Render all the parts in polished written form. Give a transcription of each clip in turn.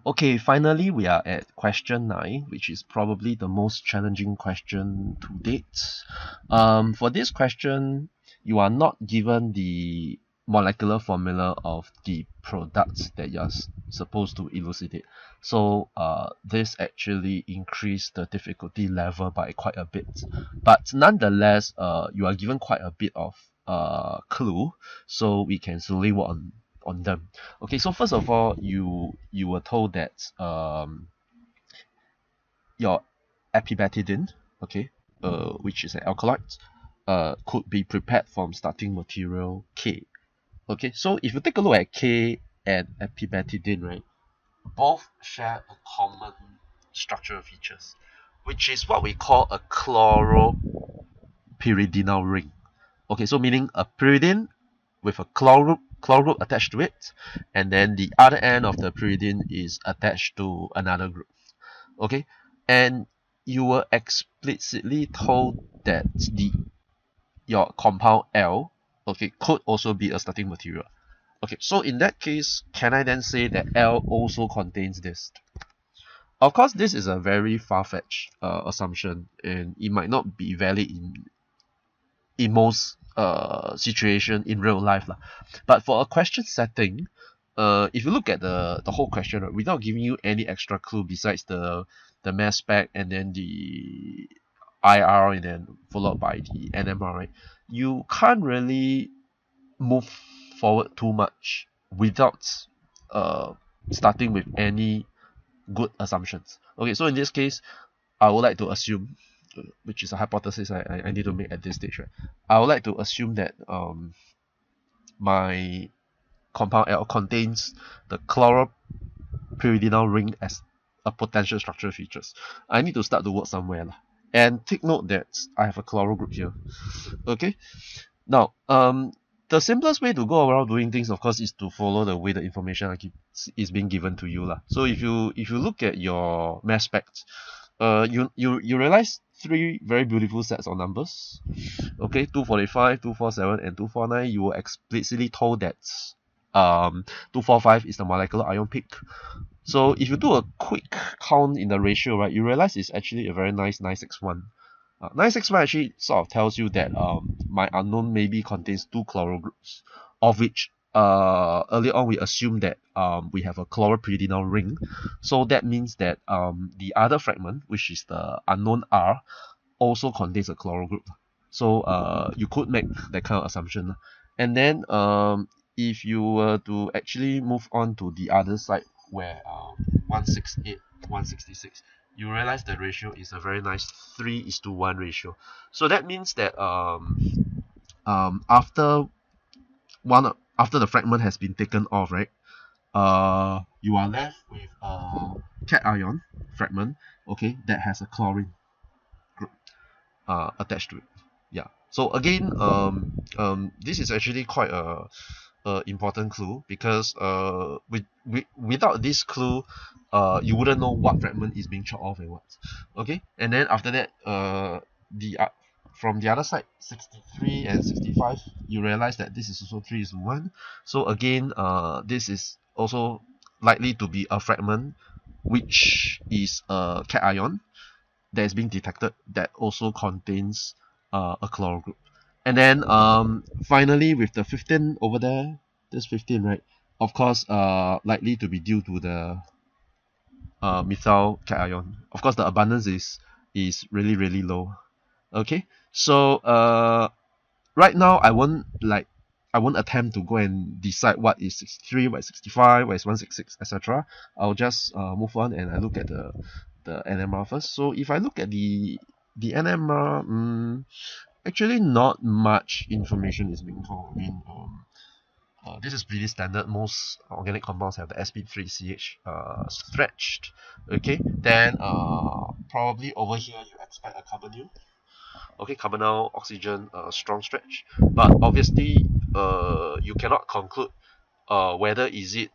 Okay, finally we are at question 9, which is probably the most challenging question to date. For this question, you are not given the molecular formula of the products that you're supposed to elucidate. So this actually increased the difficulty level by quite a bit. But nonetheless, you are given quite a bit of clue, so we can slowly work on them. Okay, so first of all, you were told that your epibetidine, okay, which is an alkaloid, could be prepared from starting material K. Okay, so if you take a look at K and epibetidine, right, both share a common structural features, which is what we call a chloropyridinal ring. Okay, so meaning a pyridine with a chloro group attached to it, and then the other end of the pyridine is attached to another group. Okay, and you were explicitly told that your compound L, okay, could also be a starting material. Okay, so in that case, can I then say that L also contains this? Of course, this is a very far-fetched assumption, and it might not be valid in most situation in real life lah. But for a question setting, if you look at the whole question, right, without giving you any extra clue besides the mass spec and then the IR and then followed by the NMR, right, you can't really move forward too much without uh starting with any good assumptions. Okay, so in this case, I would like to assume, which is a hypothesis I need to make at this stage, right? I would like to assume that my compound L contains the chloropyridinal ring as a potential structural features. I need to start to work somewhere lah. And take note that I have a chloro group here. Okay. Now, the simplest way to go around doing things, of course, is to follow the way the information is being given to you lah. So if you look at your mass specs, you realize three very beautiful sets of numbers. Okay, 245, 247, and 249. You were explicitly told that 245 is the molecular ion peak. So if you do a quick count in the ratio, right, you realize it's actually a very nice 961. 961 actually sort of tells you that my unknown maybe contains two chloro groups, of which earlier on we assumed that we have a chloropyridinal ring. So that means that the other fragment, which is the unknown R, also contains a chloro group. So you could make that kind of assumption. And then if you were to actually move on to the other side where 168, 166, you realize the ratio is a very nice 3:1 ratio. So that means that after the fragment has been taken off, right, you are left with a cation fragment, okay, that has a chlorine group attached to it. Yeah. So again, this is actually quite a important clue, because without this clue, you wouldn't know what fragment is being chopped off and what. Okay, and then after that, from the other side, 63 and 65, you realize that this is also 3:1. So again, this is also likely to be a fragment which is a cation that is being detected that also contains a chloro group. And then finally, with the 15 over there, this 15, right, of course, likely to be due to the methyl cation. Of course, the abundance is really low. Okay, so right now I won't attempt to go and decide what is 63, what is 65, what is 166, etc. I'll just move on and I look at the NMR first. So if I look at the NMR, actually not much information is being told. I mean, this is pretty standard. Most organic compounds have the sp3ch stretched. Okay, then probably over here you expect a carbonyl. Okay, carbonyl oxygen strong stretch, but obviously you cannot conclude whether is it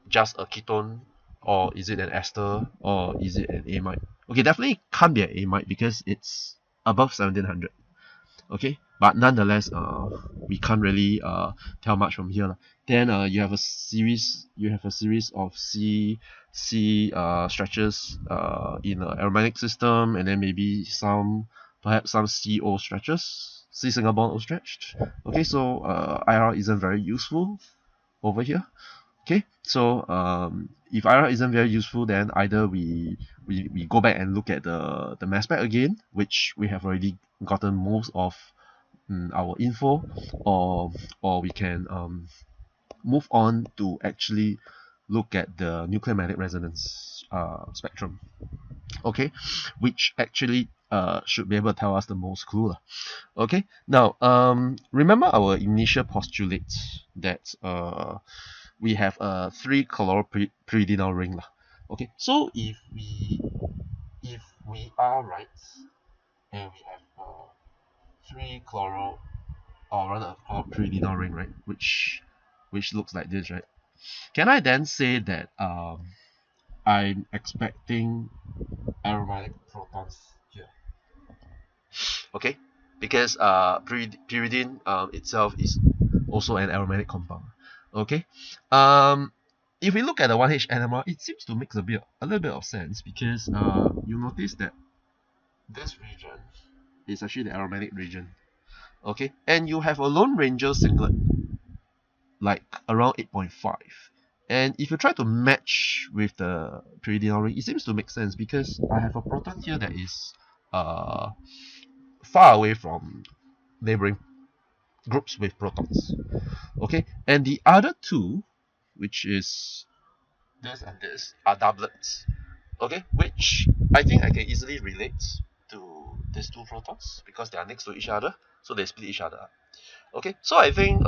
just a ketone, or is it an ester, or is it an amide. Okay, definitely can't be an amide because it's above 1700. Okay, but nonetheless, we can't really tell much from here lah. Then you have a series of C stretches in an aromatic system, and then maybe perhaps some CO stretches, C single bond O stretched. Okay, so IR isn't very useful over here. Okay, so if IR isn't very useful, then either we go back and look at the mass spec again, which we have already gotten most of our info, or we can move on to actually look at the nucleomatic resonance spectrum. Okay, which actually should be able to tell us the most clue lah. Okay, now remember our initial postulate that we have a 3 chloro-pyridinal ring lah. Okay, so if we are right and we have 3 chloro, or rather chloro-pyridinal ring, right, which looks like this, right? Can I then say that I'm expecting aromatic protons here? Okay, because pyridine itself is also an aromatic compound. Okay, if we look at the 1H NMR, it seems to make a little bit of sense, because you notice that this region is actually the aromatic region. Okay, and you have a lone ranger singlet like around 8.5, and if you try to match with the pyridinal ring, it seems to make sense, because I have a proton here that is far away from neighboring groups with protons. Okay, and the other two, which is this and this, are doublets. Okay, which I think I can easily relate to these two protons because they are next to each other, so they split each other up. Okay, so I think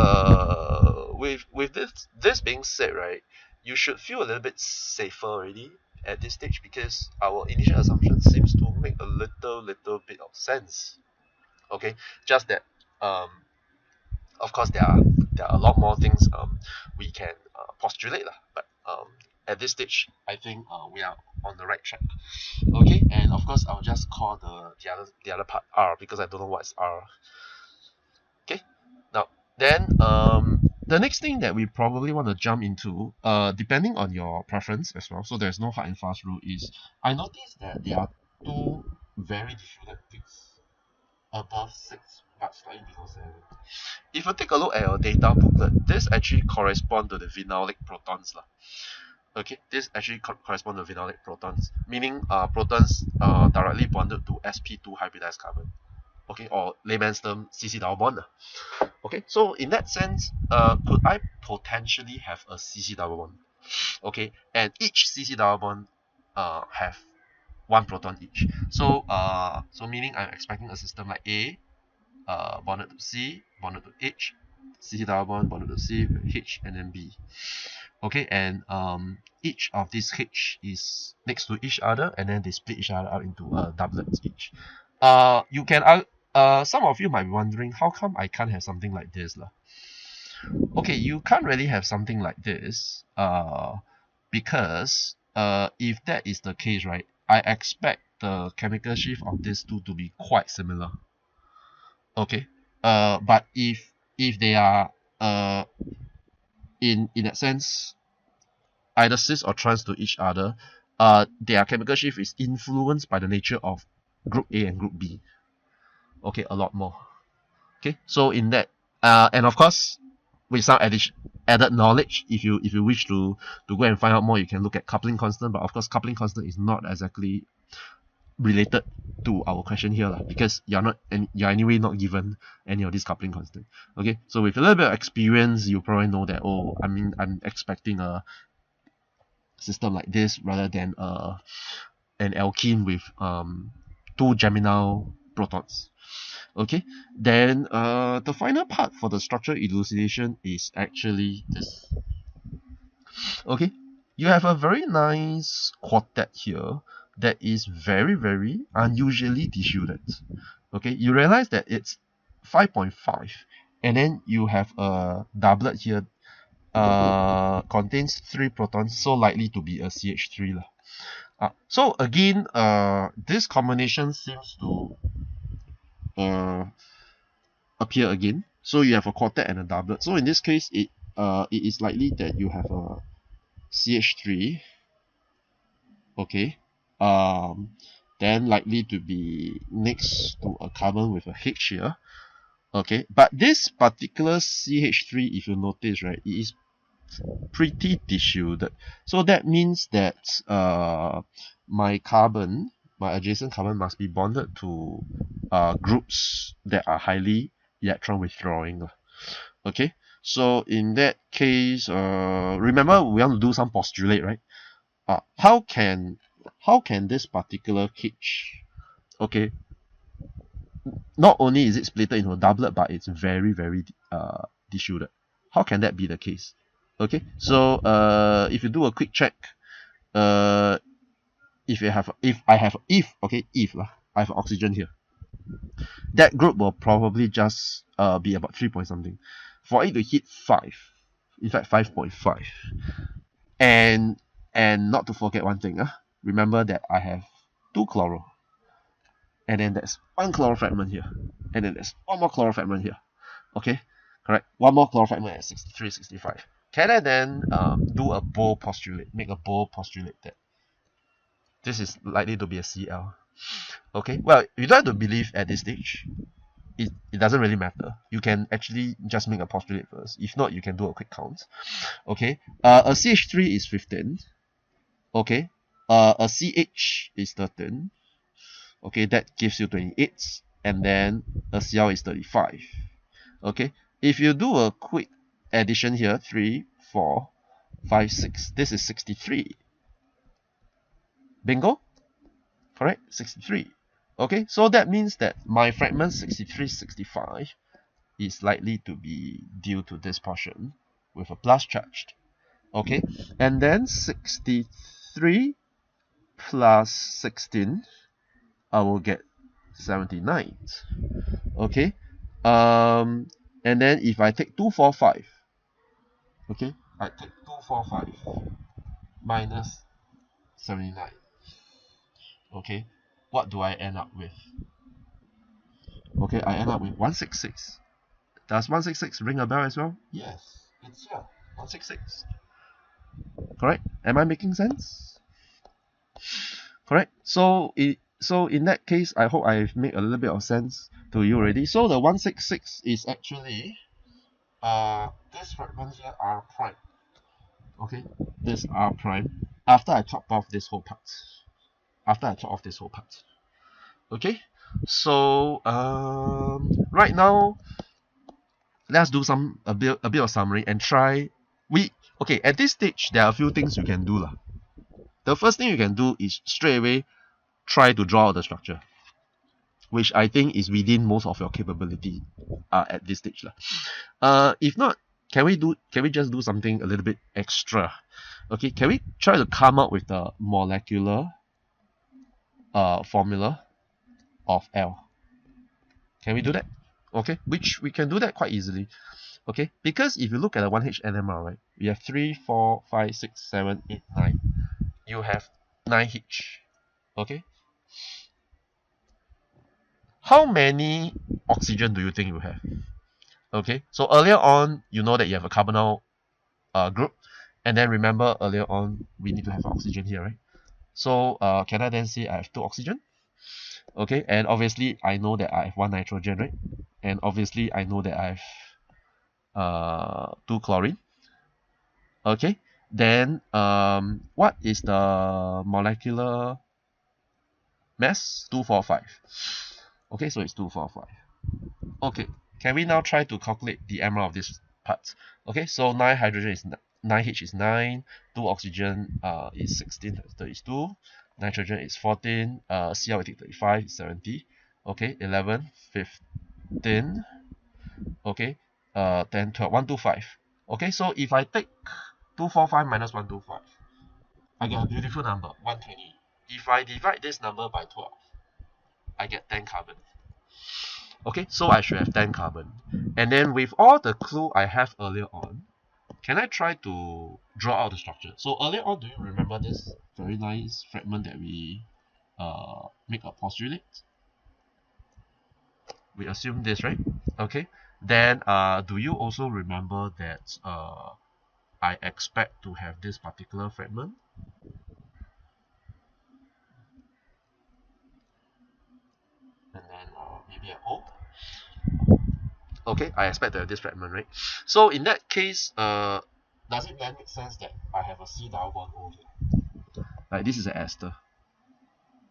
with this being said, right, you should feel a little bit safer already at this stage, because our initial assumption seems to make a little bit of sense. Okay, just that of course there are a lot more things we can postulate lah, but at this stage I think we are on the right track. Okay, and of course I'll just call the other part R, because I don't know what's R. Okay, now then the next thing that we probably want to jump into, depending on your preference as well, so there's no hard and fast rule, is I noticed that there are two very diffused peaks above 6 but slightly below 7. If you take a look at your data booklet, this actually corresponds to the phenolic protons lah. Okay, this actually corresponds to phenolic protons, meaning protons directly bonded to sp2 hybridized carbon. Okay, or layman's term, CC double bond. Okay, so in that sense, could I potentially have a CC double bond? Okay, and each CC double bond have 1 proton each. So meaning I'm expecting a system like A, bonded to C, bonded to H, CC double bond bonded to C, H, and then B. Okay, and each of these H is next to each other, and then they split each other out into doublets each. You can some of you might be wondering, how come I can't have something like this lah? Okay, you can't really have something like this because if that is the case, right, I expect the chemical shift of these two to be quite similar. Okay, but if they are in that sense either cis or trans to each other, their chemical shift is influenced by the nature of group A and group B. Okay, a lot more. Okay, so in that and of course with some added knowledge, if you wish to go and find out more, you can look at coupling constant, but of course coupling constant is not exactly related to our question here lah, because you're anyway not given any of these coupling constant. Okay, so with a little bit of experience, you probably know that, oh, I mean, I'm expecting a system like this rather than an alkene with 2 geminal protons. Okay, then the final part for the structure elucidation is actually this. Okay, you have a very nice quartet here that is very, very unusually diffused. Okay, you realize that it's 5.5, and then you have a doublet here contains 3 protons, so likely to be a CH3 lah. So again, this combination seems to appear again. So you have a quartet and a doublet. So in this case, it is likely that you have a CH3, okay, then likely to be next to a carbon with a H here, okay. But this particular CH3, if you notice, right, it is pretty dissuaded. So that means that my adjacent carbon must be bonded to groups that are highly electron withdrawing. Okay, so in that case, remember we want to do some postulate, right? How can this particular H, okay, not only is it splitted into a doublet, but it's very, very dissuaded. How can that be the case? Okay, so if you do a quick check, if I have oxygen here, that group will probably just be about 3 point something. For it to hit 5, in fact 5.5, and not to forget one thing, remember that I have 2 chloro, and then there's 1 chloro fragment here, and then there's 1 more chloro fragment here. Okay, correct, 1 more chloro fragment at 63, 65. Can I then do a bold postulate, make a bold postulate that this is likely to be a Cl? Okay, well, you don't have to believe at this stage. It doesn't really matter. You can actually just make a postulate first. If not, you can do a quick count. Okay, a CH3 is 15. Okay, a CH is 13. Okay, that gives you 28, and then a Cl is 35. Okay, if you do a quick addition here, 3, 4, 5, 6, this is 63. Bingo? Correct? 63. Okay, so that means that my fragment 63, 65 is likely to be due to this portion with a plus charged. Okay, and then 63 plus 16, I will get 79. Okay, and then if I take 245, okay, I take 245 minus 79. Okay, what do I end up with? Okay, I end up with 166. Does 166 ring a bell as well? Yes, it's here, 166. Correct? Am I making sense? Correct? So in that case, I hope I've made a little bit of sense to you already. So the 166 is actually this fragment here R prime. Okay, this R prime after I chop off this whole part. Okay, so right now let's do a bit of summary and try. Okay, at this stage there are a few things you can do lah. The first thing you can do is straight away try to draw out the structure, which I think is within most of your capability at this stage lah. If not, can we just do something a little bit extra? Okay, can we try to come up with the molecular formula of L? Can we do that? Okay, which we can do that quite easily. Okay, because if you look at the 1H NMR, right, we have 3, 4, 5, 6, 7, 8, 9. You have 9H. Okay, how many oxygen do you think you have? Okay, so earlier on, you know that you have a carbonyl group, and then remember earlier on we need to have oxygen here, right? So can I then say I have 2 oxygen? Okay, and obviously I know that I have 1 nitrogen, right? And obviously I know that I have 2 chlorine. Okay, then what is the molecular mass? 245. Okay, so it's 245. Okay, can we now try to calculate the MR of this part? Okay, so 9 hydrogen is 9H is 9, 2 oxygen is 16 times 32, nitrogen is 14, Cl we take 35 is 70. Okay, 11, 15, okay, 10, 12, 125. Okay, so if I take 245 minus 125, I get a beautiful number, 120. If I divide this number by 12, I get 10 carbon. Okay, so I should have 10 carbon. And then with all the clue I have earlier on, can I try to draw out the structure? So earlier on, do you remember this very nice fragment that we make a postulate? We assume this, right? Okay, then do you also remember that I expect to have this particular fragment? And then maybe an O. Okay, I expect to have this fragment, right? So in that case, does it then make sense that I have a C double bond O here? Like this is an ester.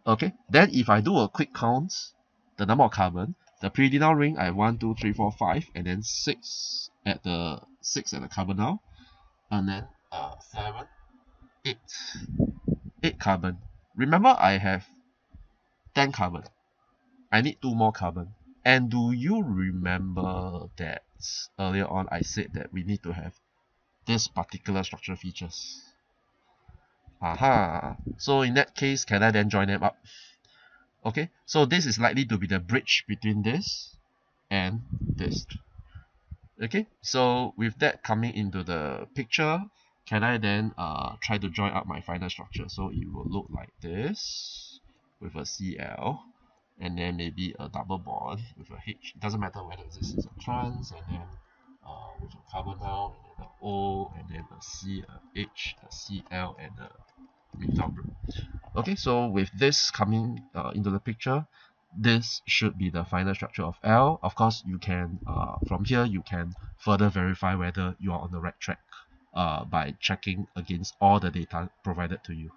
Okay, then if I do a quick count, the number of carbon, the pyridinal ring, I have 1, 2, 3, 4, 5, and then 6 at the carbonyl, and then 7, 8, 8 carbon. Remember, I have 10 carbon. I need 2 more carbon. And do you remember that earlier on I said that we need to have this particular structural features? Aha. So in that case, can I then join them up? Okay, so this is likely to be the bridge between this and this. Okay, so with that coming into the picture, can I then try to join up my final structure? So it will look like this with a Cl, and then maybe a double bond with a H. It doesn't matter whether this is a trans, and then with a carbonyl, and then an O, and then a C, a H, a Cl, and a methyl group. Okay, so with this coming into the picture, this should be the final structure of L. Of course, you can from here you can further verify whether you are on the right track by checking against all the data provided to you.